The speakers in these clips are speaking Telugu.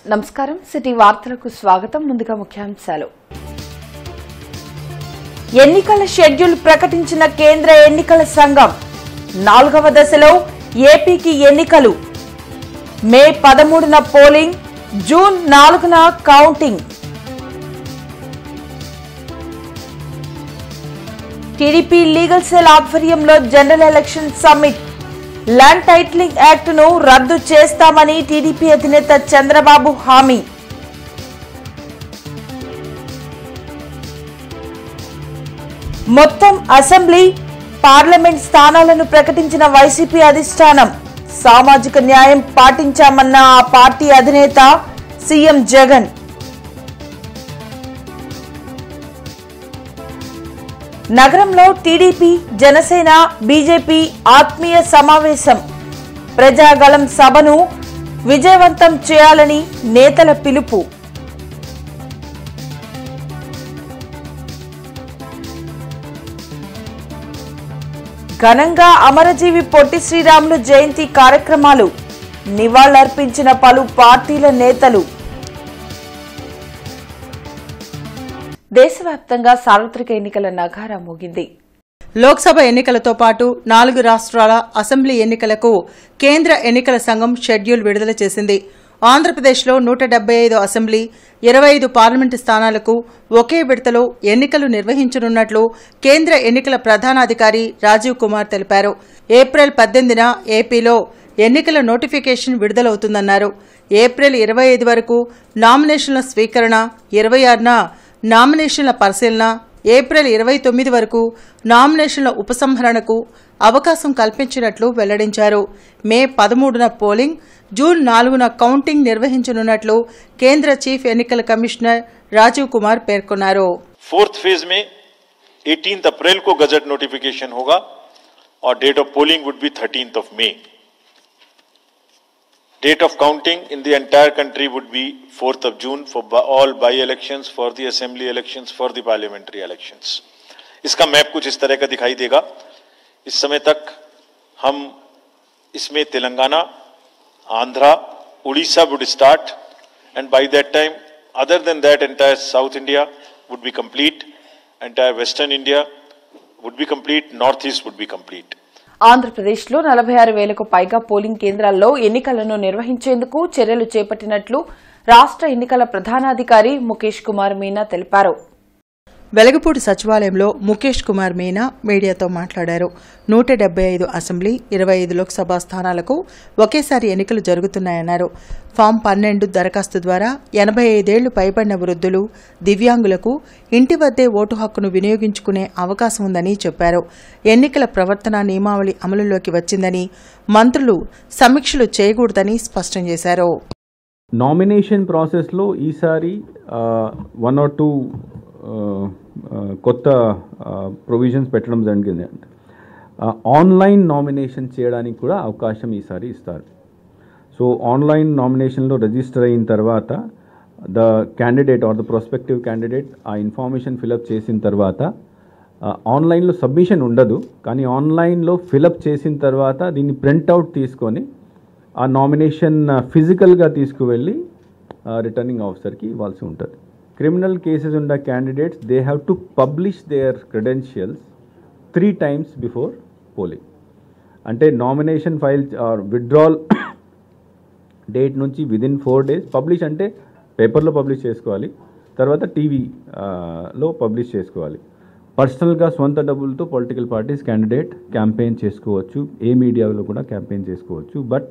నమస్కారం సిటీ వార్తలకు స్వాగతం. ముందుగా ముఖ్యాంశాలు. ఎన్నికల షెడ్యూల్ ప్రకటించిన కేంద్ర ఎన్నికల సంఘం 4వ దశలో ఏపీకి ఎన్నికలు. మే 13న పోలింగ్, జూన్ 4న కౌంటింగ్. టీడీపీ లీగల్ సెల్ ఆధ్వర్యంలో general election summit. Land titling act ను రద్దు చేస్తామని టీడీపీ అధినేత చంద్రబాబు హామీ. మొత్తం అసెంబ్లీ, పార్లమెంట్ స్థానాలను ప్రకటించిన వైసీపీ అధిష్టానం. సామాజిక న్యాయం పాటించామన్న ఆ పార్టీ అధినేత సీఎం జగన్. నగరంలో టీడీపీ, జనసేన, బీజేపీ ఆత్మీయ సమావేశం. ప్రజాగళం సభను విజయవంతం చేయాలని నేతల పిలుపు. ఘనంగా అమరజీవి పొట్టి శ్రీరాములు జయంతి కార్యక్రమాలు. నివాళులర్పించిన పలు పార్టీల నేతలు. దేశవ్యాప్తంగా సార్వత్రిక ఎన్నికల నగారా మోగింది. లోక్సభ ఎన్నికలతో పాటు 4 రాష్ట్రాల అసెంబ్లీ ఎన్నికలకు కేంద్ర ఎన్నికల సంఘం షెడ్యూల్ విడుదల చేసింది. ఆంధ్రప్రదేశ్లో 175 అసెంబ్లీ, 25 పార్లమెంటు స్థానాలకు ఒకే విడతలో ఎన్నికలు నిర్వహించనున్నట్లు కేంద్ర ఎన్నికల ప్రధానాధికారి రాజీవ్ కుమార్ తెలిపారు. ఏప్రిల్ 18న ఏపీలో ఎన్నికల నోటిఫికేషన్ విడుదలవుతుందన్నారు. ఏప్రిల్ 25 వరకు నామినేషన్ల స్వీకరణ, 26న నామినేషన్ల పరిశీలన, ఏప్రిల్ 29 వరకు నామినేషన్ల ఉపసంహరణకు అవకాశం కల్పించినట్లు వెల్లడించారు. మే 13న పోలింగ్, జూన్ 4న కౌంటింగ్ నిర్వహించనున్నట్లు కేంద్ర చీఫ్ ఎన్నికల కమిషనర్ రాజీవ్ కుమార్ పేర్కొన్నారు. 4th फेज में 18 अप्रैल को गजट नोटिफिकेशन होगा और date of polling would be 13th of May. Date of counting in the entire country would be 4th of June for all by-elections, for the assembly elections, for the parliamentary elections. इसका मैप कुछ इस तरह का दिखाई देगा. इस समय तक हम इसमें Telangana, Andhra, Orissa would start, and by that time, other than that, entire South India would be complete, entire Western India would be complete, Northeast would be complete. ఆంధ్రప్రదేశ్లో 46,000కు పైగా పోలింగ్ కేంద్రాల్లో ఎన్నికలను నిర్వహించేందుకు చర్యలు చేపట్టినట్లు రాష్ట్ర ఎన్నికల ప్రధానాధికారి ముఖేష్ కుమార్ మీనా తెలిపారు. వెలగపూడి సచివాలయంలో ముఖేష్ కుమార్ మీనా మీడియాతో మాట్లాడారు. 175 అసెంబ్లీ, 25 లోక్సభ స్థానాలకు ఒకేసారి ఎన్నికలు జరుగుతున్నాయన్నారు. ఫామ్ 12 దరఖాస్తు ద్వారా 85 ఏళ్లు పైబడిన వృద్ధులు, దివ్యాంగులకు ఇంటి వద్దే ఓటు హక్కును వినియోగించుకునే అవకాశం ఉందని చెప్పారు. ఎన్నికల ప్రవర్తన నియమావళి అమలులోకి వచ్చిందని, మంత్రులు సమీక్షలు చేయకూడదని స్పష్టం చేశారు. నామినేషన్ ప్రాసెస్లో ఈసారి 1 or 2 కొత్త ప్రొవిజన్స్ పెట్టడం జరిగింది. ఆన్లైన్ నామినేషన్ చేయడానికి కూడా అవకాశం ఈసారి ఇస్తారు. సో ఆన్లైన్ నామినేషన్లో రిజిస్టర్ అయిన తర్వాత the candidate or the prospective candidate ఆ ఇన్ఫర్మేషన్ ఫిలప్ చేసిన తర్వాత ఆన్లైన్లో సబ్మిషన్ ఉండదు, కానీ ఆన్లైన్లో ఫిలప్ చేసిన తర్వాత దీన్ని ప్రింట్అవుట్ తీసుకొని ఆ నామినేషన్ ఫిజికల్గా తీసుకువెళ్ళి రిటర్నింగ్ ఆఫీసర్కి ఇవ్వాల్సి ఉంటుంది. Criminal cases under candidates, they have to publish their credentials 3 times before polling. Ante nomination file or withdrawal date nunchi within 4 days publish ante paper lo publish chesukovali, tarvata TV lo publish chesukovali. Personal ga swanta double to political parties candidate campaign chesukovachu, ఏ మీడియాలో కూడా campaign chesukovachu, but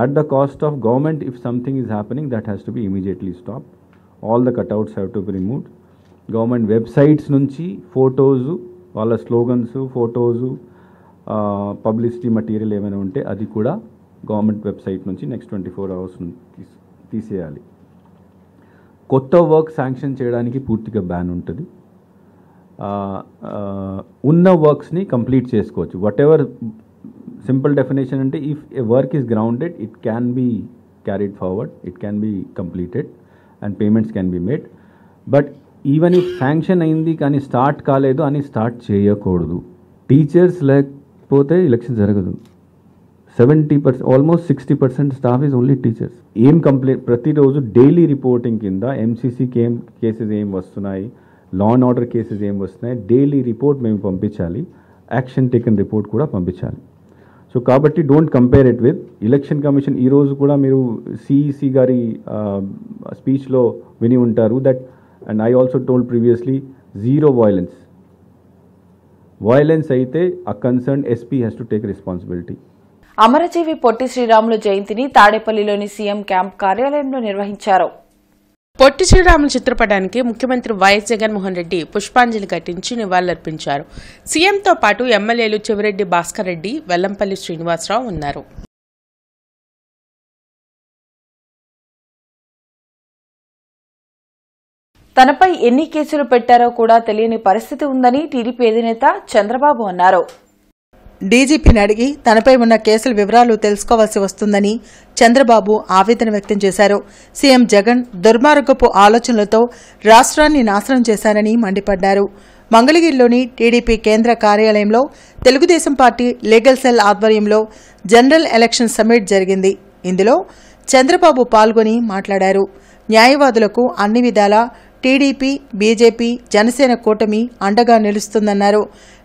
at the cost of government if something is happening that has to be immediately stopped. All the cutouts have to be removed. Government websites nunchi photos, వాళ్ళ స్లోగన్స్, ఫోటోస్, పబ్లిసిటీ మెటీరియల్ ఏమైనా ఉంటే అది కూడా గవర్నమెంట్ వెబ్సైట్ నుంచి నెక్స్ట్ 24 hours తీసేయాలి. కొత్త వర్క్ శాంక్షన్ చేయడానికి పూర్తిగా బ్యాన్ ఉంటుంది. ఉన్న వర్క్స్ని కంప్లీట్ చేసుకోవచ్చు. వాట్ ఎవర్ సింపుల్ డెఫినేషన్ అంటే if a work is grounded it can be carried forward, it can be completed and payments can be made. But even if sanction అయింది కానీ స్టార్ట్ కాలేదు అని స్టార్ట్ చేయకూడదు. టీచర్స్ లేకపోతే ఎలక్షన్ జరగదు. 70%, almost 60% staff is only teachers. ఏం కంప్లైంట్ ప్రతిరోజు డైలీ రిపోర్టింగ్ కింద ఎంసీసీ కేసెస్ ఏం వస్తున్నాయి, లా అండ్ ఆర్డర్ కేసెస్ ఏం వస్తున్నాయి, డైలీ రిపోర్ట్ మేము పంపించాలి, యాక్షన్ టేకన్ రిపోర్ట్ కూడా పంపించాలి. సో కాబట్టి don't compare it with election commission. ఈరోజు కూడా మీరు సిఈసి గారి స్పీచ్లో విని ఉంటారు that, and I also told previously, zero violence అయితే ఆ concern SP has to take responsibility. అమరజీవి పొట్టి శ్రీరాములు జయంతిని తాడేపల్లిలోని సీఎం క్యాంప్ కార్యాలయంలో నిర్వహించారు. పొట్టి శ్రీరాములు చిత్రపటానికి ముఖ్యమంత్రి వైఎస్ జగన్మోహన్ రెడ్డి పుష్పాంజలి ఘటించి నివాళులర్పించారు. సీఎంతో పాటు ఎమ్మెల్యేలు చెవిరెడ్డి భాస్కర్ రెడ్డి, వెల్లంపల్లి శ్రీనివాసరావు ఉన్నారు. తనపై ఎన్ని కేసులు పెట్టారో కూడా తెలియని పరిస్థితి ఉందని టీడీపీ అధినేత చంద్రబాబు అన్నారు. డీజీపీని అడిగి తనపై ఉన్న కేసుల వివరాలు తెలుసుకోవాల్సి వస్తుందని చంద్రబాబు ఆవేదన వ్యక్తం చేశారు. సీఎం జగన్ దుర్మార్గపు ఆలోచనలతో రాష్ట్రాన్ని నాశనం చేశారని మండిపడ్డారు. మంగళగిరిలోని టీడీపీ కేంద్ర కార్యాలయంలో తెలుగుదేశం పార్టీ లీగల్ సెల్ ఆధ్వర్యంలో జనరల్ ఎలక్షన్ సమ్మిట్ జరిగింది. ఇందులో చంద్రబాబు పాల్గొని మాట్లాడారు. న్యాయవాదులకు అన్ని విధాలా టీడీపీ, బీజేపీ, జనసేన కూటమి అండగా నిలుస్తుందన్నారు.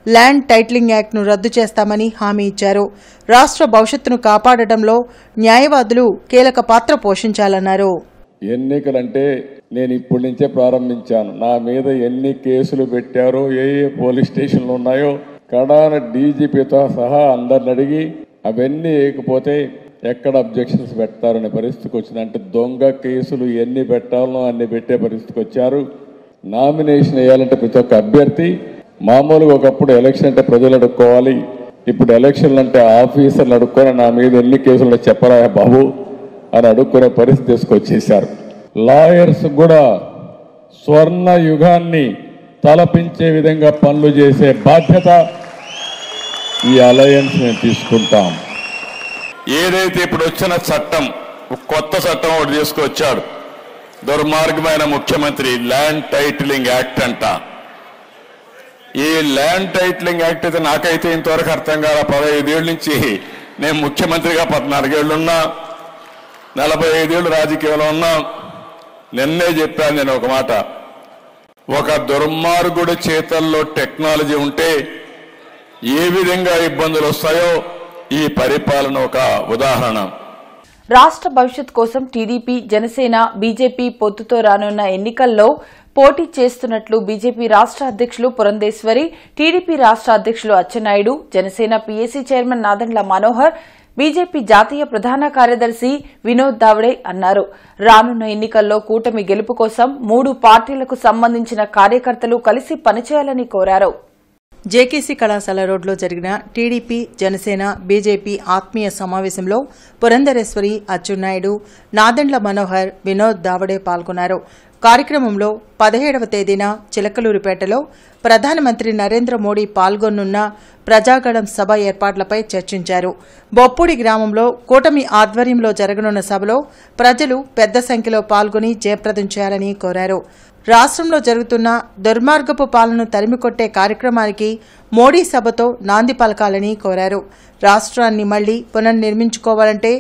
ల్యాండ్ టైటిలింగ్ యాక్ట్ను రద్దు చేస్తామని హామీ ఇచ్చారు. రాష్ట్ర భవిష్యత్తును కాపాడటంలో న్యాయవాదులు కీలక పాత్ర పోషించాలన్నారు. ఎన్నికలంటే నేను ఇప్పటి నుంచే ప్రారంభించాను. నా మీద ఎన్ని కేసులు పెట్టారో, ఏ పోలీస్ స్టేషన్లు ఉన్నాయో కడాన డీజీపీతో సహా అందరిని అడిగి అవన్నీ వేయకపోతే ఎక్కడ అబ్జెక్షన్స్ పెడతారనే పరిస్థితికి వచ్చిందంటే దొంగ కేసులు ఎన్ని పెట్టాలనో అన్ని పెట్టే పరిస్థితికి వచ్చారు. నామినేషన్ వేయాలంటే ప్రతి ఒక్క అభ్యర్థి మామూలుగా ఒకప్పుడు ఎలక్షన్ అంటే ప్రజలు అడుక్కోవాలి, ఇప్పుడు ఎలక్షన్లు అంటే ఆఫీసర్లు అడుక్కొని నా మీద ఎన్ని కేసులు చెప్పరా బాబు అని అడుక్కునే పరిస్థితి తీసుకొచ్చేశారు. లాయర్స్ కూడా స్వర్ణ యుగాన్ని తలపించే విధంగా పనులు చేసే బాధ్యత ఈ అలయన్స్ మేము తీసుకుంటాం. ఏదైతే ఇప్పుడు వచ్చిన చట్టం, కొత్త చట్టం ఒకటి తీసుకొచ్చాడు దుర్మార్గమైన ముఖ్యమంత్రి, ల్యాండ్ టైటిలింగ్ యాక్ట్ అంట. ఈ ల్యాండ్ టైటిలింగ్ యాక్ట్ అయితే నాకైతే ఇంతవరకు అర్థం కాల. 15 ఏళ్ళ నుంచి నేను ముఖ్యమంత్రిగా 14 ఏళ్ళున్నా, 45 ఏళ్ళు రాజకీయంలో ఉన్నా. నిన్నే చెప్పాను నేను ఒక మాట, ఒక దుర్మార్గుడి చేతల్లో టెక్నాలజీ ఉంటే ఏ విధంగా ఇబ్బందులు వస్తాయో ఈ పరిపాలన ఒక ఉదాహరణ. రాష్ట్ర భవిష్యత్ కోసం టీడీపీ, జనసేన, బీజేపీ పొత్తుతో రానున్న ఎన్నికల్లో పోటీ చేస్తున్నట్లు బీజేపీ రాష్ట్ర అధ్యక్షులు పురంధేశ్వరి, టీడీపీ రాష్ట్ర అధ్యక్షులు Atchannaidu, Janasena PAC chairman Nadendla Manohar, BJP జాతీయ ప్రధాన కార్యదర్శి వినోద్ దావడే అన్నారు. రానున్న ఎన్నికల్లో కూటమి గెలుపు కోసం 3 పార్టీలకు సంబంధించిన కార్యకర్తలు కలిసి పనిచేయాలని కోరారు. జేకేసీ కళాశాల రోడ్లో జరిగిన టీడీపీ, జనసేన, బీజేపీ ఆత్మీయ సమావేశంలో పురంధరేశ్వరి, అచ్చెన్నాయుడు, నాదెండ్ల మనోహర్, వినోద్ దావడే పాల్గొన్నారు. కార్యక్రమంలో 17వ తేదీన చిలకలూరిపేటలో ప్రధానమంత్రి నరేంద్ర మోడీ పాల్గొనున్న ప్రజాగళం సభ ఏర్పాట్లపై చర్చించారు. బొప్పూడి గ్రామంలో కూటమి ఆధ్వర్యంలో జరగనున్న సభలో ప్రజలు పెద్ద సంఖ్యలో పాల్గొని జయప్రదం చేయాలని కోరారు. రాష్ట్రంలో జరుగుతున్న దుర్మార్గపు పాలనను తరిమికొట్టే కార్యక్రమానికి మోడీ సభతో నాంది పలకాలని కోరారు. రాష్ట్రాన్ని మళ్లీ పునర్నిర్మించుకోవాలంటే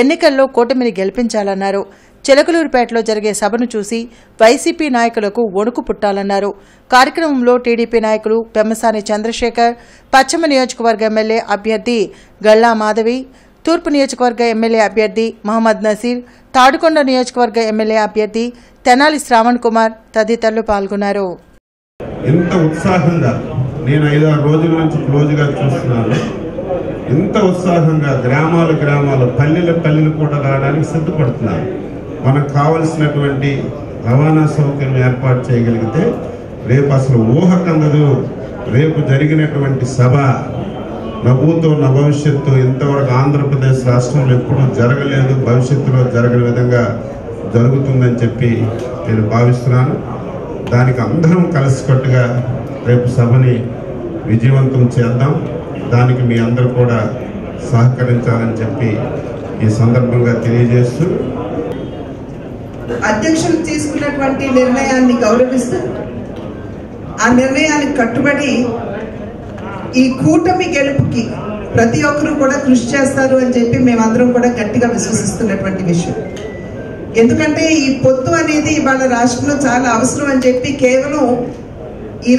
ఎన్నికల్లో కూటమిని గెలిపించాలన్నారు. చిలకలూరిపేటలో జరిగే సభను చూసి వైసీపీ నాయకులకు వణుకు పుట్టాలన్నారు. కార్యక్రమంలో టీడీపీ నాయకులు పెమ్మసాని చంద్రశేఖర్, పశ్చిమ నియోజకవర్గ ఎమ్మెల్యే అభ్యర్థి గల్లా మాధవి, తూర్పు నియోజకవర్గ ఎమ్మెల్యే అభ్యర్థి మహమ్మద్ నసీర్, తాడుకొండ నియోజకవర్గ ఎమ్మెల్యే అభ్యర్థి తెనాలి శ్రావణ్ కుమార్ తదితరులు పాల్గొన్నారు. ఎంత ఉత్సాహంగా నేను 5-6 రోజుల నుంచి క్లోజ్గా చూస్తున్నాను. ఎంత ఉత్సాహంగా గ్రామాలు పల్లెలు కూడా రావడానికి సిద్ధపడుతున్నారు. మనకు కావలసినటువంటి రవాణా సౌకర్యం ఏర్పాటు చేయగలిగితే రేపు అసలు ఊహకందదు. రేపు జరిగినటువంటి సభ నవ్వుతో నా భవిష్యత్తు ఇంతవరకు ఆంధ్రప్రదేశ్ రాష్ట్రంలో ఎప్పుడూ జరగలేదు, భవిష్యత్తులో జరగని విధంగా జరుగుతుందని చెప్పి నేను భావిస్తున్నాను. దానికి అందరం కలిసికట్టుగా రేపు సభని విజయవంతం చేద్దాం. దానికి మీ అందరూ కూడా సహకరించాలని చెప్పి ఈ సందర్భంగా తెలియజేస్తూ, అధ్యక్షులు తీసుకున్నటువంటి నిర్ణయాన్ని గౌరవిస్తూ ఆ నిర్ణయానికి కట్టుబడి ఈ కూటమి గెలుపుకి ప్రతి ఒక్కరూ కూడా కృషి చేస్తారు అని చెప్పి మేమందరం కూడా గట్టిగా విశ్వసిస్తున్నటువంటి విషయం. ఎందుకంటే ఈ పొత్తు అనేది ఇవాళ రాష్ట్రంలో చాలా అవసరం అని చెప్పి కేవలం ఈ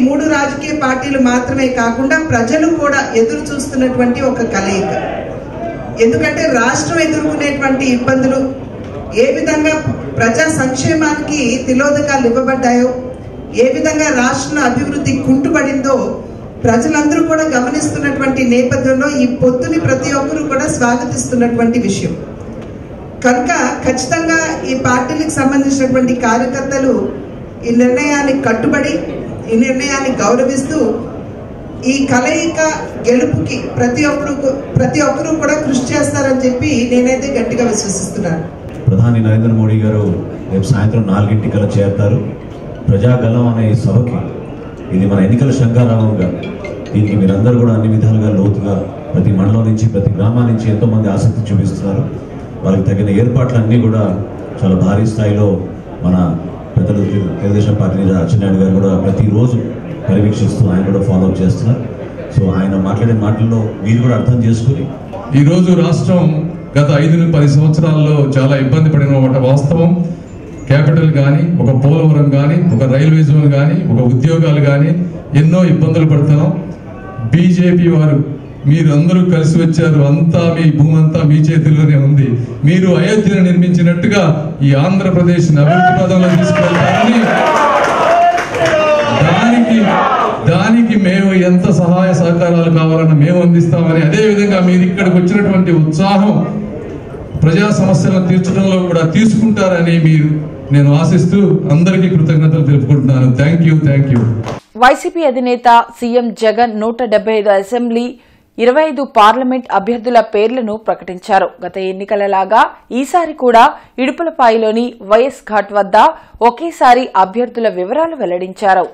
3 రాజకీయ పార్టీలు మాత్రమే కాకుండా ప్రజలు కూడా ఎదురు చూస్తున్నటువంటి ఒక కలయిక. ఎందుకంటే రాష్ట్రం ఎదుర్కొనేటువంటి ఇబ్బందులు, ఏ విధంగా ప్రజా సంక్షేమానికి తిలోదకాలు ఇవ్వబడ్డాయో, ఏ విధంగా రాష్ట్ర అభివృద్ధి కుంటుపడిందో ప్రజలందరూ కూడా గమనిస్తున్నటువంటి నేపథ్యంలో ఈ పొత్తుని ప్రతి ఒక్కరూ కూడా స్వాగతిస్తున్నటువంటి విషయం. కనుక ఖచ్చితంగా ఈ పార్టీలకు సంబంధించినటువంటి కార్యకర్తలు ఈ నిర్ణయానికి కట్టుబడి, ఈ నిర్ణయాన్ని గౌరవిస్తూ ఈ కలయిక గెలుపుకి ప్రతి ఒక్కరూ కూడా కృషి చేస్తారని చెప్పి నేనైతే గట్టిగా విశ్వసిస్తున్నాను. ప్రధాని నరేంద్ర మోడీ గారు రేపు సాయంత్రం 4 చేరుతారు. ప్రజాగలం అనే ఈ సభకి ఇది మన ఎన్నికల శంఖారావంగా, దీనికి మీరందరూ కూడా అన్ని విధాలుగా లోతుగా ప్రతి మండలం నుంచి ప్రతి గ్రామం నుంచి ఎంతోమంది ఆసక్తి చూపిస్తున్నారు. వాళ్ళకి తగిన ఏర్పాట్లన్నీ కూడా చాలా భారీ స్థాయిలో మన పెద్దలు తెలుగుదేశం పార్టీ నేత అచ్చెన్నాయుడు గారు కూడా ప్రతిరోజు పర్యవేక్షిస్తూ ఆయన కూడా ఫాలోఅప్ చేస్తున్నారు. సో ఆయన మాట్లాడే మాటల్లో మీరు కూడా అర్థం చేసుకుని, ఈరోజు రాష్ట్రం గత 5-10 సంవత్సరాల్లో చాలా ఇబ్బంది పడిన వాస్తవం. క్యాపిటల్ కానీ, ఒక పోలవరం కానీ, ఒక రైల్వే జోన్ కానీ, ఒక ఉద్యోగాలు కానీ ఎన్నో ఇబ్బందులు పడుతున్నాం. బీజేపీ వారు మీరందరూ కలిసి వచ్చారు, అంతా మీ భూమి అంతా మీ చేతుల్లోనే ఉంది. మీరు అయోధ్యను నిర్మించినట్టుగా ఈ ఆంధ్రప్రదేశ్ అభివృద్ధి పదంలో తీసుకెళ్తారని, దానికి మేము ఎంత సహాయ సహకారాలు కావాలన్నా మేము అందిస్తామని, అదేవిధంగా మీరు ఇక్కడికి వచ్చినటువంటి ఉత్సాహం ప్రజా సమస్యలను తీర్చడంలో కూడా తీసుకుంటారని నేను ఆశిస్తూ అందరికీ కృతజ్ఞతలు తెలుపుకుంటున్నాను. Thank you. వైసీపీ అధినేత సీఎం జగన్ 175 అసెంబ్లీ 25 పార్లమెంట్ అభ్యర్థుల పేర్లను ప్రకటించారు. గత ఎన్నికలలాగా ఈసారి కూడా ఇడుపులపాయలోని వైఎస్ ఘాట్ వద్ద ఒకేసారి అభ్యర్థుల వివరాలు వెల్లడించారు.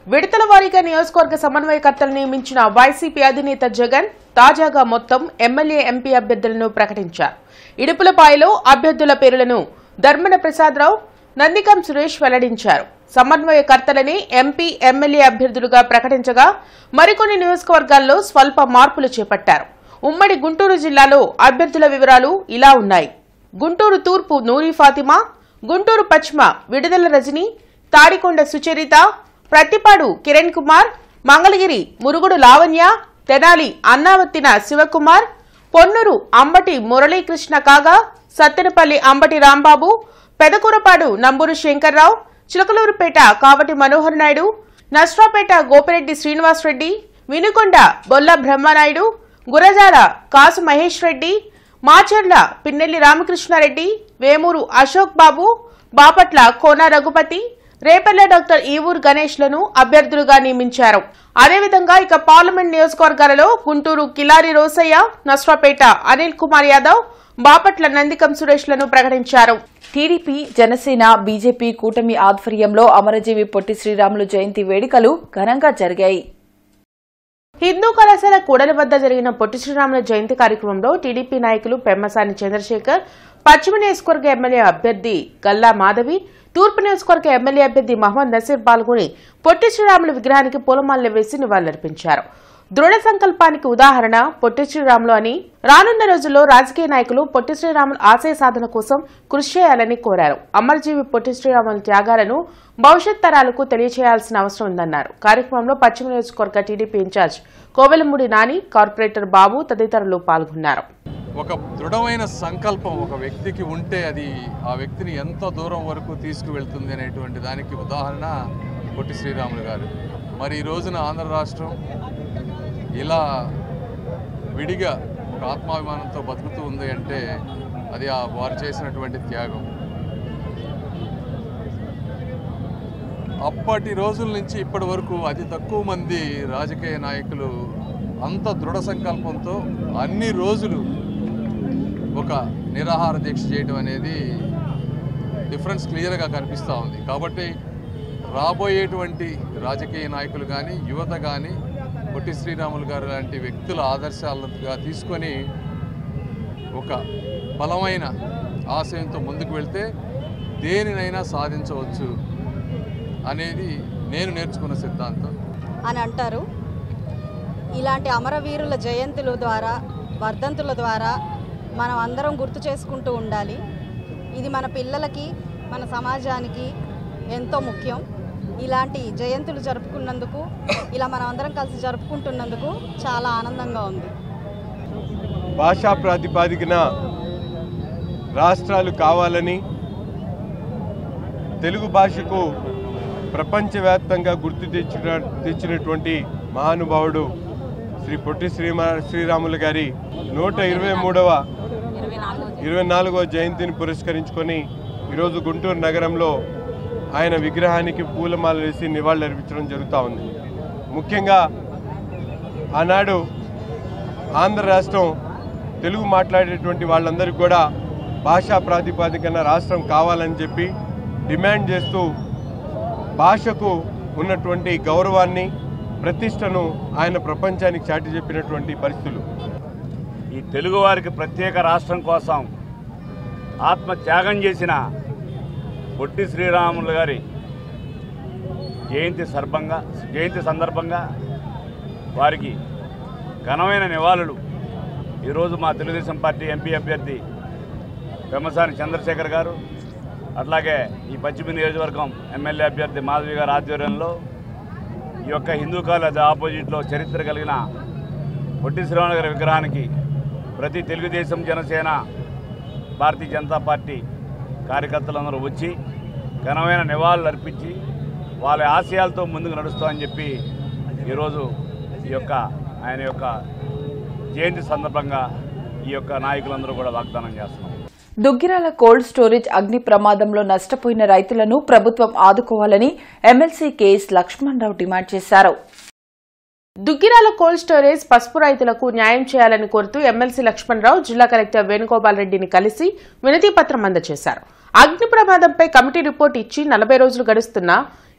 విడతల వారీగా నియోజకవర్గ సమన్వయకర్తలు నియమించిన వైసీపీ అధినేత జగన్ తాజాగా మొత్తం ఎమ్మెల్యే, ఎంపీ అభ్యర్థులను ప్రకటించారు. ఇడుపులపాయలో అభ్యర్థుల పేర్లను ధర్మన ప్రసాదరావు, నందికం సురేష్ వెల్లడించారు. సమన్వయకర్తలని ఎంపీ, ఎమ్మెల్యే అభ్యర్థులుగా ప్రకటించగా మరికొన్ని నియోజకవర్గాల్లో స్వల్ప మార్పులు చేపట్టారు. ఉమ్మడి గుంటూరు జిల్లాలో అభ్యర్థుల వివరాలు ఇలా ఉన్నాయి. గుంటూరు తూర్పు నూరి ఫాతిమా, గుంటూరు పశ్చిమ విడుదల రజని, తాడికొండ సుచరిత, ప్రత్తిపాడు కిరణ్ కుమార్, మంగళగిరి మురుగుడు లావణ్య, తెనాలి అన్నావత్తిన శివకుమార్, పొన్నూరు అంబటి మురళీకృష్ణ కాగా, సత్తెనపల్లి అంబటి రాంబాబు, పెదకూరపాడు నంబూరు శంకర్రావు, చిలకలూరుపేట కావటి మనోహర్ నాయుడు, నస్రాపేట గోపిరెడ్డి శ్రీనివాసరెడ్డి, వినుకొండ బొల్ల బ్రహ్మనాయుడు, గురజాల కాసు మహేష్ రెడ్డి, మాచర్ల పిన్నెల్లి రామకృష్ణారెడ్డి, వేమూరు అశోక్ బాబు, బాపట్ల కోన రఘుపతి, రేపల్ల డాక్టర్ ఈవూర్ గణేష్లను అభ్యర్థులుగా నియమించారు. అదేవిధంగా ఇక పార్లమెంట్ నియోజకవర్గాలలో గుంటూరు కిలారి రోసయ్య, నస్రాపేట అనిల్ కుమార్ యాదవ్, బాపట్ల నందికం సురేష్లను ప్రకటించారు. టీడీపీ, జనసేన, బీజేపీ కూటమి ఆధ్వర్యంలో అమరజీవి పొట్టి శ్రీరాములు జయంతి వేడుకలు ఘనంగా జరిగాయి. హిందూ కళాశాల కూడలి వద్ద జరిగిన పొట్టి శ్రీరాములు జయంతి కార్యక్రమంలో టీడీపీ నాయకులు పెమ్మసాని చంద్రశేఖర్, పశ్చిమ నియోజకవర్గ ఎమ్మెల్యే అభ్యర్థి గల్లా మాధవి, తూర్పు నియోజకవర్గ ఎమ్మెల్యే అభ్యర్థి మహమ్మద్ నసీర్ పాల్గొని పొట్టి శ్రీరాములు విగ్రహానికి పూలమాలలు వేసి నివాళులర్పించారు. దృఢ సంకల్పానికి ఉదాహరణ పొట్టి శ్రీరాములు అని, రానున్న రోజుల్లో రాజకీయ నాయకులు పొట్టి శ్రీరాములు ఆశయ సాధన కోసం కృషి చేయాలని కోరారు. అమరజీవి పొట్టి శ్రీరాములు త్యాగాలను భవిష్యత్ తరాలకు తెలియచేయాల్సిన అవసరం ఉందన్నారు. కార్యక్రమంలో పశ్చిమ నియోజకవర్గ TDP incharge Kovelamudi Nani, corporator Babu తదితరులు పాల్గొన్నారు. ఒక దృఢమైన సంకల్పం ఒక వ్యక్తికి ఉంటే అది ఆ వ్యక్తిని ఎంత దూరం వరకు తీసుకువెళ్తుంది అనేటువంటి దానికి ఉదాహరణ పొట్టి శ్రీరాములు గారు. మరి ఈ రోజున ఆంధ్ర రాష్ట్రం ఇలా విడిగా ఒక ఆత్మాభిమానంతో బతుకుతూ ఉంది అంటే అది వారు చేసినటువంటి త్యాగం. అప్పటి రోజుల నుంచి ఇప్పటి వరకు అతి తక్కువ మంది రాజకీయ నాయకులు అంత దృఢ సంకల్పంతో అన్ని రోజులు ఒక నిరాహార దీక్ష చేయడం అనేది డిఫరెన్స్ క్లియర్గా కనిపిస్తూ ఉంది. కాబట్టి రాబోయేటువంటి రాజకీయ నాయకులు కానీ, యువత కానీ పొట్టి శ్రీరాములు గారు లాంటి వ్యక్తుల ఆదర్శాలుగా తీసుకొని ఒక బలమైన ఆశయంతో ముందుకు వెళ్తే దేనినైనా సాధించవచ్చు అనేది నేను నేర్చుకున్న సిద్ధాంతం అని అంటారు. ఇలాంటి అమరవీరుల జయంతుల ద్వారా వర్ధంతుల ద్వారా మనం అందరం గుర్తు చేసుకుంటూ ఉండాలి. ఇది మన పిల్లలకి మన సమాజానికి ఎంతో ముఖ్యం. ఇలాంటి జయంతులు జరుపుకున్నందుకు ఇలా మనం అందరం కలిసి జరుపుకుంటున్నందుకు చాలా ఆనందంగా ఉంది. భాషా ప్రాతిపదికన రాష్ట్రాలు కావాలని తెలుగు భాషకు ప్రపంచవ్యాప్తంగా గుర్తు తెచ్చినటువంటి మహానుభావుడు శ్రీ పొట్టి శ్రీరాములు గారి 124వ జయంతిని పురస్కరించుకొని ఈరోజు గుంటూరు నగరంలో ఆయన విగ్రహానికి పూలమాల వేసి నివాళులర్పించడం జరుగుతూ ఉంది. ముఖ్యంగా ఆనాడు ఆంధ్ర రాష్ట్రం తెలుగు మాట్లాడేటువంటి వాళ్ళందరికీ కూడా భాషా ప్రాతిపదికన రాష్ట్రం కావాలని చెప్పి డిమాండ్ చేస్తూ భాషకు ఉన్నటువంటి గౌరవాన్ని ప్రతిష్టను ఆయన ప్రపంచానికి చాటి చెప్పినటువంటి పరిస్థితులు. ఈ తెలుగువారికి ప్రత్యేక రాష్ట్రం కోసం ఆత్మ త్యాగం చేసిన పొట్టి శ్రీరాములు గారి జయంతి సందర్భంగా వారికి ఘనమైన నివాళులు ఈరోజు మా తెలుగుదేశం పార్టీ ఎంపీ అభ్యర్థి పెమ్మసాని చంద్రశేఖర్ గారు, అట్లాగే ఈ పశ్చిమ నియోజకవర్గం ఎమ్మెల్యే అభ్యర్థి మాధవి గారి ఆధ్వర్యంలో ఈ యొక్క హిందూ కాలేజ్ ఆపోజిట్లో చరిత్ర కలిగిన పొట్టి శ్రీరాములు గారి విగ్రహానికి ప్రతి తెలుగుదేశం, జనసేన, భారతీయ జనతా పార్టీ కార్యకర్తలందరూ వచ్చి ఘనమైన నివాళులు అర్పించి వాళ్ళ ఆశయాలతో ముందుకు నడుస్తామని చెప్పి ఈరోజు ఆయన యొక్క జయంతి సందర్భంగా ఈ యొక్క నాయకులందరూ కూడా వాగ్దానం చేస్తున్నారు. దుగ్గిరాల కోల్డ్ స్టోరేజ్ అగ్ని ప్రమాదంలో నష్టపోయిన రైతులను ప్రభుత్వం ఆదుకోవాలని ఎమ్మెల్సీ కేఎస్ లక్ష్మణరావు డిమాండ్ చేశారు. దుగ్గిరాల కోల్డ్ స్టోరేజ్ పసుపు రైతులకు న్యాయం చేయాలని కోరుతూ ఎమ్మెల్సీ లక్ష్మణరావు జిల్లా కలెక్టర్ వేణుగోపాల్ రెడ్డిని కలిసి వినతి పత్రం అందజేశారు. అగ్ని ప్రమాదంపై కమిటీ రిపోర్ట్ ఇచ్చి 40 రోజులు గడుస్తున్నా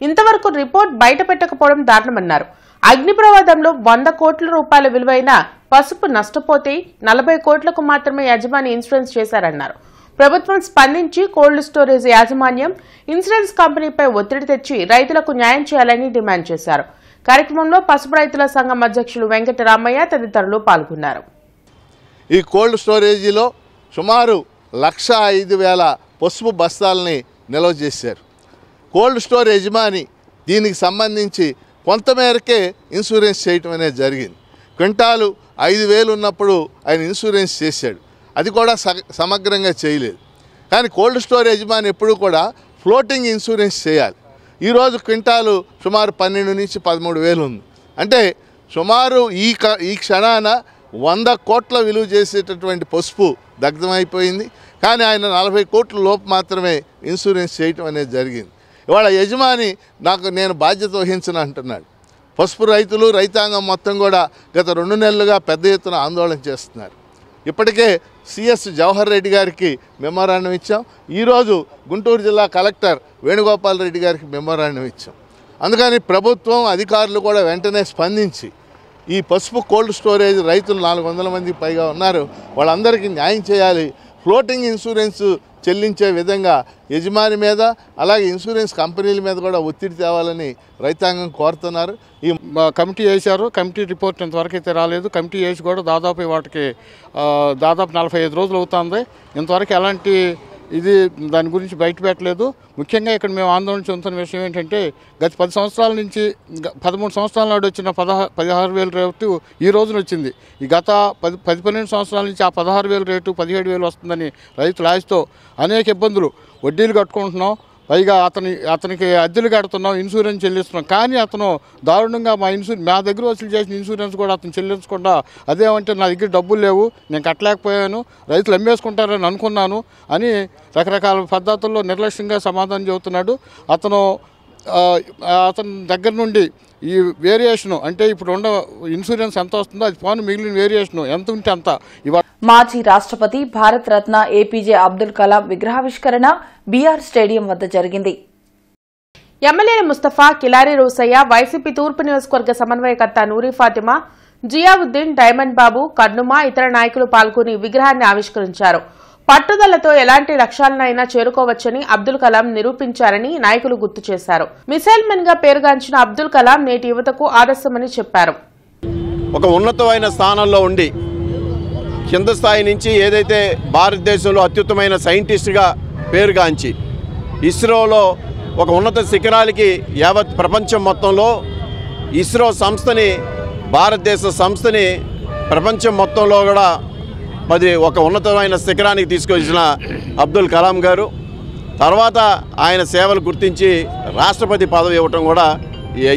ఇంతవరకు రిపోర్ట్ బయట పెట్టకపోవడం దారుణమన్నారు. అగ్ని ప్రమాదంలో 100 కోట్ల రూపాయల విలువైన పసుపు నష్టపోతే 40 కోట్లకు మాత్రమే యజమాని ఇన్సూరెన్స్ చేశారన్నారు. ప్రభుత్వం స్పందించి కోల్డ్ స్టోరేజ్ యాజమాన్యం ఇన్సూరెన్స్ కంపెనీపై ఒత్తిడి తెచ్చి రైతులకు న్యాయం చేయాలని డిమాండ్ చేశారు. కార్యక్రమంలో పసుపు రైతుల సంఘం అధ్యక్షులు వెంకటరామయ్య తదితరులు పాల్గొన్నారు. ఈ కోల్డ్ స్టోరేజీలో సుమారు 1,05,000 పసుపు బస్తాలని నిల్వ చేశారు. కోల్డ్ స్టోర్ యజమాని దీనికి సంబంధించి కొంతమేరకే ఇన్సూరెన్స్ చేయటం అనేది జరిగింది. క్వింటాలు 5,000 ఉన్నప్పుడు ఆయన ఇన్సూరెన్స్ చేశాడు, అది కూడా సమగ్రంగా చేయలేదు. కానీ కోల్డ్ స్టోర్ యజమాని ఎప్పుడు కూడా ఫ్లోటింగ్ ఇన్సూరెన్స్ చేయాలి. ఈరోజు క్వింటాలు సుమారు 12 నుంచి 13,000 ఉంది. అంటే సుమారు ఈ క్షణాన 100 కోట్ల విలువ చేసేటటువంటి పసుపు దగ్ధమైపోయింది. కానీ ఆయన 40 కోట్ల లోపు మాత్రమే ఇన్సూరెన్స్ చేయటం అనేది జరిగింది. ఇవాళ యజమాని నేను బాధ్యత వహించను అంటున్నాడు. పసుపు రైతులు, రైతాంగం మొత్తం కూడా గత 2 నెలలుగా పెద్ద ఎత్తున ఆందోళన చేస్తున్నారు. ఇప్పటికే సిఎస్ జవహర్ రెడ్డి గారికి మెమోరాండం ఇచ్చాం. ఈరోజు గుంటూరు జిల్లా కలెక్టర్ వేణుగోపాల్ రెడ్డి గారికి మెమోరాండం ఇచ్చాం. అందుకని ప్రభుత్వం, అధికారులు కూడా వెంటనే స్పందించి ఈ పసుపు కోల్డ్ స్టోరేజ్ రైతులు 400 మందికి పైగా ఉన్నారు, వాళ్ళందరికీ న్యాయం చేయాలి. ఫ్లోటింగ్ ఇన్సూరెన్స్ చెల్లించే విధంగా యజమాని మీద, అలాగే ఇన్సూరెన్స్ కంపెనీల మీద కూడా ఒత్తిడి తేవాలని రైతాంగం కోరుతున్నారు. ఈ కమిటీ వేశారు, కమిటీ రిపోర్ట్ ఇంతవరకు అయితే రాలేదు. కమిటీ వేసి కూడా దాదాపు 45 రోజులు అవుతుంది. ఇంతవరకు ఎలాంటి దాని గురించి బయట పెట్టలేదు. ముఖ్యంగా ఇక్కడ మేము ఆందోళన చెందుతున్న విషయం ఏంటంటే గత 10 సంవత్సరాల నుంచి 13 సంవత్సరాల నాడు వచ్చిన 16,000 రేటు ఈ రోజున వచ్చింది. ఈ గత 10-12 సంవత్సరాల నుంచి ఆ 16,000 రేటు 17,000 వస్తుందని రైతుల ఆశతో అనేక ఇబ్బందులు, వడ్డీలు కట్టుకుంటున్నాం, పైగా అతనికి అద్దెలు కడుతున్నాం, ఇన్సూరెన్స్ చెల్లిస్తున్నాం. కానీ అతను దారుణంగా మా దగ్గర వసూలు చేసిన ఇన్సూరెన్స్ కూడా అతను చెల్లించకుండా అదేమంటే నా దగ్గర డబ్బులు లేవు, నేను కట్టలేకపోయాను, రైతులు అమ్మేసుకుంటారని అనుకున్నాను అని రకరకాల పద్ధతుల్లో నిర్లక్ష్యంగా సమాధానం చెబుతున్నాడు. అతని దగ్గర నుండి ఈ వేరియేషను అంటే ఇప్పుడు ఉన్న ఇన్సూరెన్స్ ఎంత వస్తుందో అది పోను మిగిలిన వేరియేషను ఎంత ఉంటే అంత. మాజీ రాష్ట్రపతి భారత రత్న ఏపీజే అబ్దుల్ కలాం విగ్రహావిష్కరణ బీఆర్ స్టేడియం వద్ద జరిగింది. ఎమ్మెల్యేల ముస్తఫా, కిలారి రోసయ్య, వైసీపీ తూర్పు నియోజకవర్గ సమన్వయకర్త నూరి ఫాతిమా, జియావుద్దీన్, డైమండ్ బాబు, కర్నుమా ఇతర నాయకులు పాల్గొని విగ్రహాన్ని ఆవిష్కరించారు. పట్టుదలతో ఎలాంటి లక్ష్యాలనైనా చేరుకోవచ్చని అబ్దుల్ కలాం నిరూపించారని నాయకులు గుర్తు చేశారు. మిసైల్ మెన్ గా పేరుగాంచిన అబ్దుల్ కలాం నేటి యువతకు ఆదర్శమని చెప్పారు. ఒక ఉన్నతమైన స్థానంలో ఉండి కింద స్థాయి నుంచి ఏదైతే భారతదేశంలో అత్యుత్తమైన సైంటిస్ట్గా పేరుగాంచి ఇస్రోలో ఒక ఉన్నత శిఖరాలకి యావత్ ప్రపంచం మొత్తంలో ఇస్రో సంస్థని భారతదేశ సంస్థని ప్రపంచం మొత్తంలో కూడా ఒక ఉన్నతమైన శిఖరానికి తీసుకొచ్చిన అబ్దుల్ కలాం గారు తర్వాత ఆయన సేవలు గుర్తించి రాష్ట్రపతి పదవి ఇవ్వటం కూడా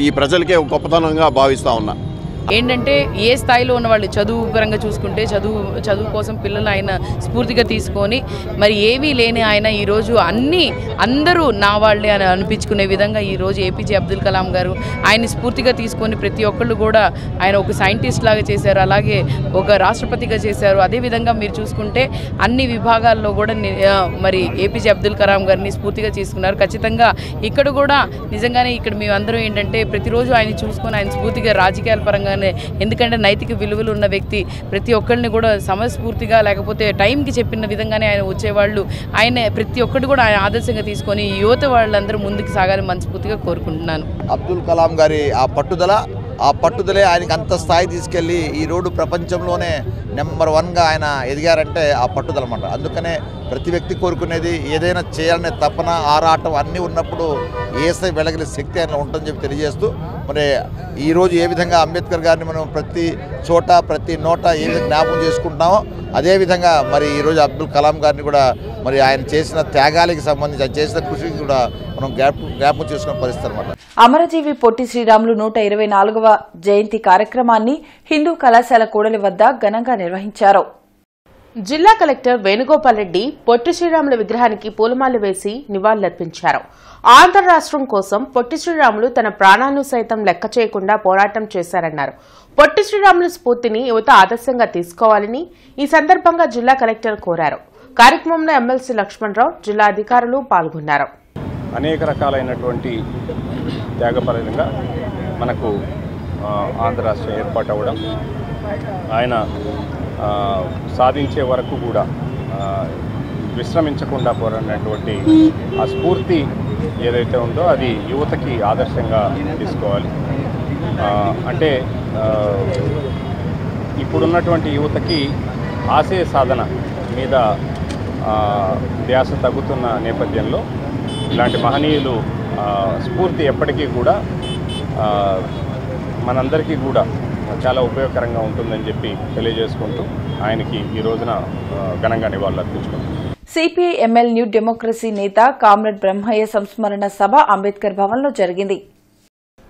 ఈ ప్రజలకే గొప్పతనంగా భావిస్తూ ఉన్నా. ఏంటంటే ఏ స్థాయిలో ఉన్న వాళ్ళు చదువు పరంగా చూసుకుంటే చదువు కోసం పిల్లలు ఆయన స్ఫూర్తిగా తీసుకొని మరి ఏమీ లేని ఆయన ఈరోజు అందరూ నా వాళ్ళే అని అనిపించుకునే విధంగా ఈరోజు ఏపీజే అబ్దుల్ కలాం గారు ఆయన స్ఫూర్తిగా తీసుకొని ప్రతి ఒక్కళ్ళు కూడా ఆయన ఒక సైంటిస్ట్ లాగా చేశారు, అలాగే ఒక రాష్ట్రపతిగా చేశారు. అదేవిధంగా మీరు చూసుకుంటే అన్ని విభాగాల్లో కూడా మరి ఏపీజే అబ్దుల్ కలాం గారిని స్ఫూర్తిగా తీసుకున్నారు. ఖచ్చితంగా ఇక్కడ కూడా నిజంగానే ఇక్కడ మేమందరం ఏంటంటే ప్రతిరోజు ఆయన చూసుకొని ఆయన స్ఫూర్తిగా రాజకీయాల పరంగా ఎందుకంటే నైతిక విలువలు ఉన్న వ్యక్తి ప్రతి ఒక్కరిని కూడా సమస్ఫూర్తిగా లేకపోతే టైంకి చెప్పిన విధంగానే ఆయన వచ్చేవాళ్ళు. ఆయన ప్రతి ఒక్కటి కూడా ఆయన ఆదర్శంగా తీసుకొని యువత వాళ్ళందరూ ముందుకు సాగాలని మనస్ఫూర్తిగా కోరుకుంటున్నాను. అబ్దుల్ కలాం గారి ఆ పట్టుదలే ఆయనకి అంత స్థాయి తీసుకెళ్ళి ఈ రోడ్డు ప్రపంచంలోనే నెంబర్ 1గా ఆయన ఎదిగారంటే ఆ పట్టుదల అన్నమాట. అందుకనే ప్రతి వ్యక్తి కోరుకునేది ఏదైనా చేయాలనే తపన ఆరాటం అన్నీ ఉన్నప్పుడు ఏసై వెలగలే శక్తి ఆయన ఉంటుందని చెప్పి తెలియజేస్తూ మరి ఈరోజు ఏ విధంగా అంబేద్కర్ గారిని మనం ప్రతి చోట ప్రతి నోట ఏ విధంగా జ్ఞాపకం చేసుకుంటున్నామో అదేవిధంగా మరి ఈరోజు అబ్దుల్ కలాం గారిని కూడా మరి ఆయన చేసిన త్యాగాలకి సంబంధించి ఆయన చేసిన కృషికి కూడా మనం జ్ఞాపకం చేసుకునే పరిస్థితి అన్నమాట. అమరజీవి పొట్టి శ్రీరాములు 124వ జయంతి కార్యక్రమాన్ని హిందూ కళాశాల కూడలి వద్ద ఘనంగా నిర్వహించారు. జిల్లా కలెక్టర్ వేణుగోపాల్ రెడ్డి పొట్టి శ్రీరాముల విగ్రహానికి పూలమాలలు వేసి నివాళులర్పించారు. ఆంధ్ర రాష్ట్రం కోసం పొట్టి శ్రీరాములు తన ప్రాణాలను సైతం లెక్క చేయకుండా పోరాటం చేశారన్నారు. పొట్టి శ్రీరాముల స్ఫూర్తిని యువత ఆదర్శంగా తీసుకోవాలని ఈ సందర్భంగా జిల్లా కలెక్టర్ కోరారు. కార్యక్రమంలో ఎమ్మెల్సీ లక్ష్మణరావు, జిల్లా అధికారులు పాల్గొన్నారు. అనేక రకాలైనటువంటి త్యాగపరంగా మనకు ఆంధ్ర రాష్ట్రం ఏర్పాటు అవ్వడం, ఆయన సాధించే వరకు కూడా విశ్రమించకుండా పోరాడినటువంటి ఆ స్ఫూర్తి ఏదైతే ఉందో అది యువతకి ఆదర్శంగా తీసుకోవాలి. అంటే ఇప్పుడున్నటువంటి యువతకి ఆశయ సాధన మీద ధ్యాస తగ్గుతున్న నేపథ్యంలో ఇలాంటి మహనీయులు స్ఫూర్తి ఎప్పటికీ కూడా మనందరికీ కూడా చాలా ఉపయోగకరంగా ఉంటుందని చెప్పి తెలియజేసుకుంటూ ఆయనకి ఈ రోజున ఘనంగా నివాళులు అర్పించుకుంటాం. సిపిఐ ఎంఎల్ న్యూ డెమోక్రసీ నేత కామ్రేడ్ బ్రహ్మయ్య సంస్మరణ సభ అంబేద్కర్ భవన్లో జరిగింది.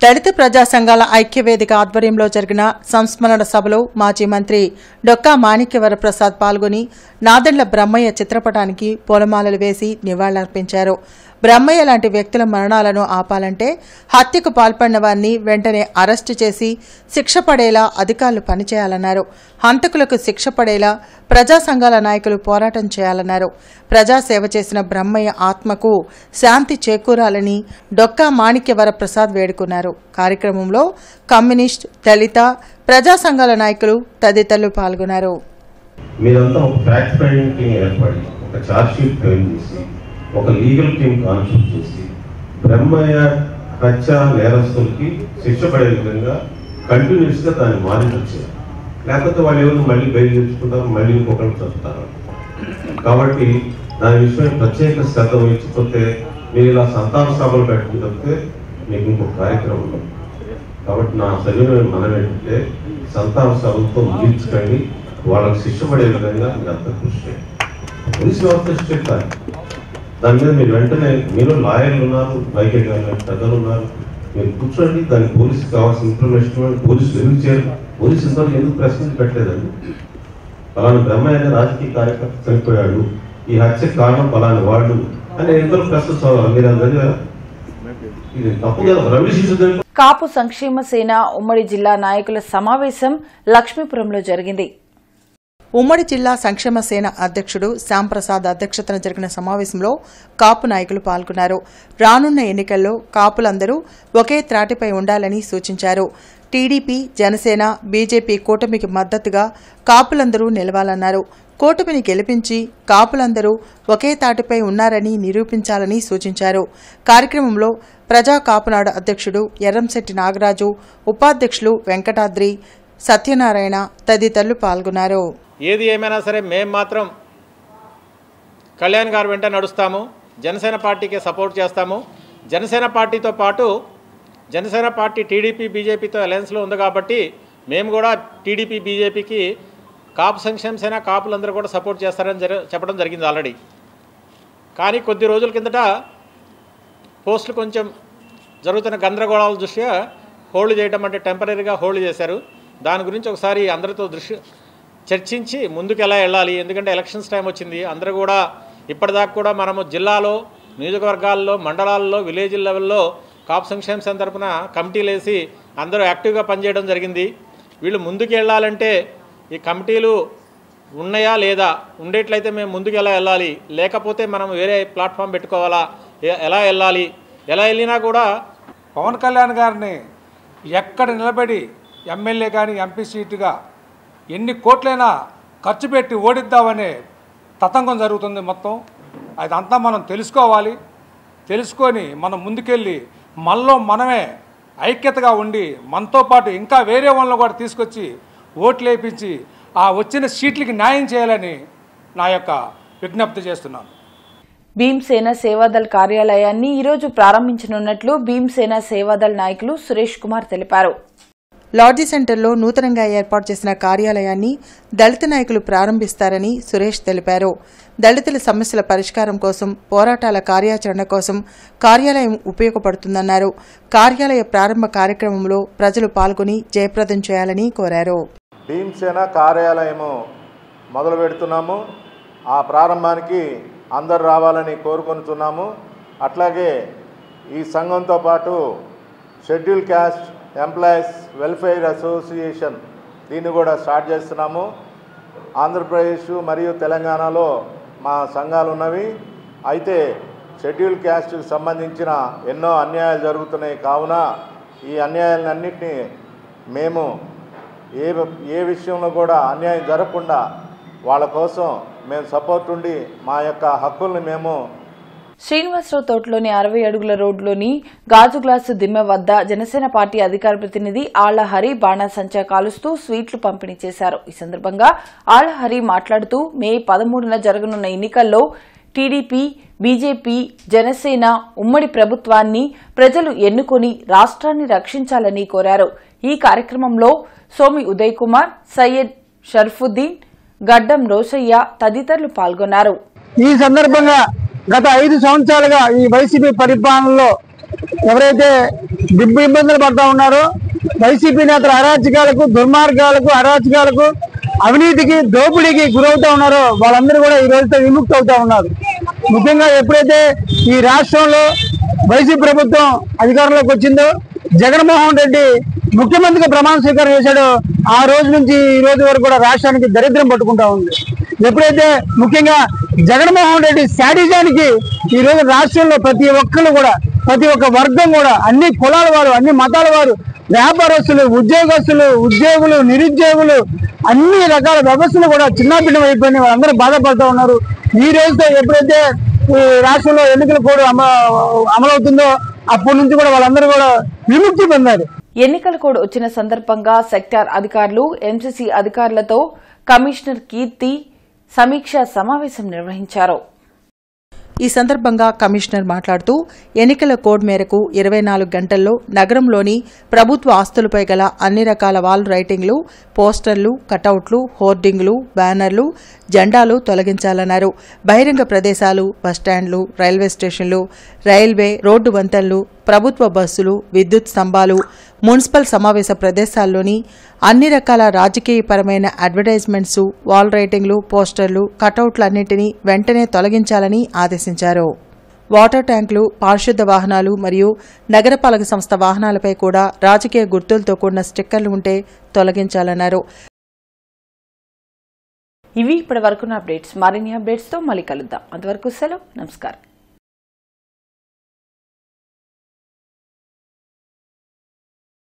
దళిత ప్రజా సంఘాల ఐక్యవేదిక ఆధ్వర్యంలో జరిగిన సంస్మరణ సభలో మాజీ మంత్రి డొక్కా మాణిక్యవరప్రసాద్ పాల్గొని నాదెండ్ల బ్రహ్మయ్య చిత్రపటానికి పూలమాలలు వేసి నివాళులర్పించారు. బ్రహ్మయ్య లాంటి వ్యక్తుల మరణాలను ఆపాలంటే హత్యకు పాల్పడిన వారిని వెంటనే అరెస్టు చేసి శిక్ష పడేలా అధికారులు పనిచేయాలన్నారు. హంతకులకు శిక్ష పడేలా ప్రజా సంఘాల నాయకులు పోరాటం చేయాలన్నారు. ప్రజాసేవ చేసిన బ్రహ్మయ్య ఆత్మకు శాంతి చేకూరాలని డొక్కా మాణిక్యవరప్రసాద్ వేడుకున్నారు. కార్యక్రమంలో కమ్యూనిస్ట్, దళిత, ప్రజా సంఘాల నాయకులు తదితరులు పాల్గొన్నారు. మీరంతా ఒక ఫ్యాక్ట్ ఫైండింగ్ టీం ఏర్పడి ఒక ఛార్జ్ షీట్ ఫైల్ చేసి ఒక లీగల్ టీం కాన్స్టిట్యూట్ చేసి బ్రహ్మయ్య హత్య నేరస్తులకి శిక్ష పడే విధంగా కంటిన్యూస్గా దాన్ని మానిటర్ చేయాలి. లేకపోతే వాళ్ళు ఎవరు మళ్ళీ బయలు తెచ్చుకుంటారు, మళ్ళీ ఇంకొకరు చదువుతారు. కాబట్టి దాని విషయం ప్రత్యేక శ్రద్ధ వహించకపోతే మీరు ఇలా సంతాన సభలు పెట్టుకుంటే మీకు ఇంకొక కార్యక్రమం ఉండదు. కాబట్టి నా సజీవమైన మనం ఏంటంటే సంతాన సభలతో ముగించుకొని వాళ్ళకి శిక్ష పడే విధంగా మీరు అంత కృషి చేయండి. పోలీసు వ్యవస్థ చెప్పాలి. దాని మీద మీరు వెంటనే మీరు లాయర్లు ఉన్నారు, వైద్య పెద్దలు ఉన్నారు, మీరు కూర్చోండి. దానికి పోలీసుకి కావాల్సిన ఇన్ఫర్మేషన్ ఇవ్వండి. పోలీసులు ఎందుకు చేయరు? పోలీసు ఇంతవరకు ఎందుకు ప్రశ్నలు పెట్టలేదండి? ఫలానా బ్రహ్మయ్య అనే రాజకీయ కార్యకర్త చనిపోయాడు, ఈ హత్యకు కారణం ఫలాని వాడు అని ఎంతో ప్రశ్న చదవాలి. మీరు అందరి ఇది తప్పు కదా. రవిశిశు కాపు సంక్షేమ సేన ఉమ్మడి జిల్లా నాయకుల సమావేశం లక్ష్మీపురంలో జరిగింది. ఉమ్మడి జిల్లా సంక్షేమ సేన అధ్యక్షుడు శ్యాంప్రసాద్ అధ్యక్షతన జరిగిన సమావేశంలో కాపు నాయకులు పాల్గొన్నారు. రానున్న ఎన్నికల్లో కాపులందరూ ఒకే త్రాటిపై ఉండాలని సూచించారు. టీడీపీ, జనసేన, బీజేపీ కూటమికి మద్దతుగా కాపులందరూ నిలవాలన్నారు. కూటమిని గెలిపించి కాపులందరూ ఒకే తాటిపై ఉన్నారని నిరూపించాలని సూచించారు. కార్యక్రమంలో ప్రజా కాపునాడు అధ్యక్షుడు ఎర్రంశెట్టి నాగరాజు, ఉపాధ్యక్షులు వెంకటాద్రి, సత్యనారాయణ తదితరులు పాల్గొన్నారు. ఏది ఏమైనా సరే మేము మాత్రం కళ్యాణ్ గారు వెంట నడుస్తాము. జనసేన పార్టీకి సపోర్ట్ చేస్తాము. జనసేన పార్టీతో పాటు జనసేన పార్టీ టీడీపీ బీజేపీతో అలయన్స్లో ఉంది కాబట్టి మేము కూడా టీడీపీ బీజేపీకి కాపు సంక్షేమ సేన కాపులందరూ కూడా సపోర్ట్ చేస్తారని చెప్పడం జరిగింది ఆల్రెడీ. కానీ కొద్ది రోజుల కిందట పోస్టులు కొంచెం జరుగుతున్న గందరగోళాల దృష్ట్యా హోల్డ్ చేయడం అంటే టెంపరీగా హోల్డ్ చేశారు. దాని గురించి ఒకసారి అందరితో చర్చించి ముందుకు ఎలా వెళ్ళాలి. ఎందుకంటే ఎలక్షన్స్ టైం వచ్చింది. అందరూ కూడా ఇప్పటిదాకా కూడా మనము జిల్లాలో, నియోజకవర్గాల్లో, మండలాల్లో, విలేజ్ లెవెల్లో కాపు సంక్షేమ సేన తరపున కమిటీలు వేసి అందరూ యాక్టివ్గా పనిచేయడం జరిగింది. వీళ్ళు ముందుకు వెళ్ళాలంటే ఈ కమిటీలు ఉన్నాయా లేదా, ఉండేట్లయితే మేము ముందుకు ఎలా వెళ్ళాలి, లేకపోతే మనం వేరే ప్లాట్ఫామ్ పెట్టుకోవాలా, ఎలా వెళ్ళాలి, ఎలా వెళ్ళినా కూడా పవన్ కళ్యాణ్ గారిని ఎక్కడ నిలబడి ఎమ్మెల్యే కానీ ఎంపీ సీటుగా ఎన్ని కోట్లైనా ఖర్చు పెట్టి ఓడిద్దామనే తతంగం జరుగుతుంది మొత్తం. అదంతా మనం తెలుసుకోవాలి. తెలుసుకొని మనం ముందుకెళ్ళి మనలో మనమే ఐక్యతగా ఉండి మనతో పాటు ఇంకా వేరే వాళ్ళని కూడా తీసుకొచ్చి ఓట్లు వేయించి ఆ వచ్చిన సీట్లకి న్యాయం చేయాలని నా యొక్క విజ్ఞప్తి చేస్తున్నాను. భీమసేన సేవాదళ్ కార్యాలయాన్ని ఈరోజు ప్రారంభించనున్నట్లు భీమసేన సేవాదళ్ నాయకులు సురేష్ కుమార్ తెలిపారు. లాడ్జీ సెంటర్లో నూతనంగా ఏర్పాటు చేసిన కార్యాలయాన్ని దళిత నాయకులు ప్రారంభిస్తారని సురేష్ తెలిపారు. దళితుల సమస్యల పరిష్కారం కోసం, పోరాటాల కార్యాచరణ కోసం కార్యాలయం ఉపయోగపడుతుందన్నారు. కార్యాలయ ప్రారంభ కార్యక్రమంలో ప్రజలు పాల్గొని జయప్రదం చేయాలని కోరారు. భీమసేన కార్యాలయము మొదలు పెడుతున్నాము. ఆ ప్రారంభానికి అందరు రావాలని కోరుకుంటున్నాము. అట్లాగే ఈ సంఘంతో పాటు schedule caste employees welfare association దీన్ని కూడా స్టార్ట్ చేస్తున్నాము. ఆంధ్రప్రదేశ్ మరియు తెలంగాణలో మా సంఘాలు ఉన్నవి. అయితే షెడ్యూల్ క్యాస్ట్కి సంబంధించిన ఎన్నో అన్యాయాలు జరుగుతున్నాయి. కావున ఈ అన్యాయాలన్నింటినీ మేము ఏ విషయంలో కూడా అన్యాయం జరగకుండా వాళ్ళ కోసం మేము సపోర్ట్ ఉండి మా యొక్క హక్కుల్ని మేము శ్రీనివాసరావు తోటలోని 60 అడుగుల రోడ్లోని గాజు గ్లాసు దిమ్మె వద్ద జనసేన పార్టీ అధికార ప్రతినిధి ఆళ్లహరి బాణాసంచా కాలుస్తూ స్వీట్లు పంపిణీ చేశారు. ఈ సందర్భంగా ఆళ్లహరి మాట్లాడుతూ మే 13న జరగనున్న ఎన్నికల్లో టీడీపీ, బీజేపీ, జనసేన ఉమ్మడి ప్రభుత్వాన్ని ప్రజలు ఎన్నుకొని రాష్ట్రాన్ని రక్షించాలని కోరారు. ఈ కార్యక్రమంలో సోమి ఉదయ్ కుమార్, సయ్యద్ షర్ఫుద్దీన్, గడ్డం రోషయ్య తదితరులు పాల్గొన్నారు. ఈ సందర్భంగా గత 5 సంవత్సరాలుగా ఈ వైసీపీ పరిపాలనలో ఎవరైతే ఇబ్బందులు పడతా ఉన్నారో, వైసీపీ నేతల అరాచకాలకు, దుర్మార్గాలకు, అరాచకాలకు, అవినీతికి, దోపిడీకి గురవుతా ఉన్నారో వాళ్ళందరూ కూడా ఈ రోజుతో విముక్తి అవుతా ఉన్నారు. ముఖ్యంగా ఎప్పుడైతే ఈ రాష్ట్రంలో వైసీపీ ప్రభుత్వం అధికారంలోకి వచ్చిందో, జగన్మోహన్ రెడ్డి ముఖ్యమంత్రిగా ప్రమాణ స్వీకారం చేశాడో ఆ రోజు నుంచి ఈ రోజు వరకు కూడా రాష్ట్రానికి దరిద్రం పట్టుకుంటా ఉంది. ఎప్పుడైతే ముఖ్యంగా జగన్మోహన్ రెడ్డి శాడిజానికి ఈ రోజు రాష్ట్రంలో ప్రతి ఒక్కరు కూడా, ప్రతి ఒక్క వర్గం కూడా, అన్ని కులాల వారు, అన్ని మతాల వారు, వ్యాపారస్తులు, ఉద్యోగులు, నిరుద్యోగులు, అన్ని రకాల వ్యవస్థలు కూడా చిన్నాభిన్నం అయిపోయినాయి. వాళ్ళందరూ బాధపడుతూ ఉన్నారు. ఈ రోజుతో ఎప్పుడైతే ఈ రాష్ట్రంలో ఎన్నికల కోడ్ అమలవుతుందో అప్పటి నుంచి కూడా వాళ్ళందరూ కూడా విముక్తి పొందారు. ఎన్నికల కోడ్ వచ్చిన సందర్భంగా సెక్టార్ అధికారులు, ఎంసీసీ అధికారులతో కమిషనర్ కీర్తి సమీక్షా సమావేశం నిర్వహించారు. ఈ సందర్భంగా కమిషనర్ మాట్లాడుతూ ఎన్నికల కోడ్ మేరకు 24 గంటల్లో నగరంలోని ప్రభుత్వ ఆస్తులపై గల అన్ని రకాల వాల్ రైటింగ్లు, పోస్టర్లు, కటౌట్లు, హోర్డింగ్లు, బ్యానర్లు, జెండాలు తొలగించాలన్నారు. బహిరంగ ప్రదేశాలు, బస్టాండ్లు, రైల్వే స్టేషన్లు, రైల్వే, రోడ్డు వంతెనలు, ప్రభుత్వ బస్సులు, విద్యుత్ స్తంభాలు, మున్సిపల్ సమావేశ ప్రదేశాల్లోని అన్ని రకాల రాజకీయపరమైన అడ్వర్టైజ్మెంట్స్, వాల్ రైటింగ్లు, పోస్టర్లు, కటౌట్లన్నింటినీ వెంటనే తొలగించాలని ఆదేశించారు. వాటర్ ట్యాంకులు, పారిశుద్ధ వాహనాలు మరియు నగరపాలక సంస్థ వాహనాలపై కూడా రాజకీయ గుర్తులతో కూడిన స్టిక్కర్లు ఉంటే తొలగించాలన్నారు. ఇవి ఇప్పటి వరకున్న అప్డేట్స్. మరిన్ని అప్డేట్స్తో మళ్ళీ కలుద్దాం. అంతవరకు సెలవు. నమస్కారం.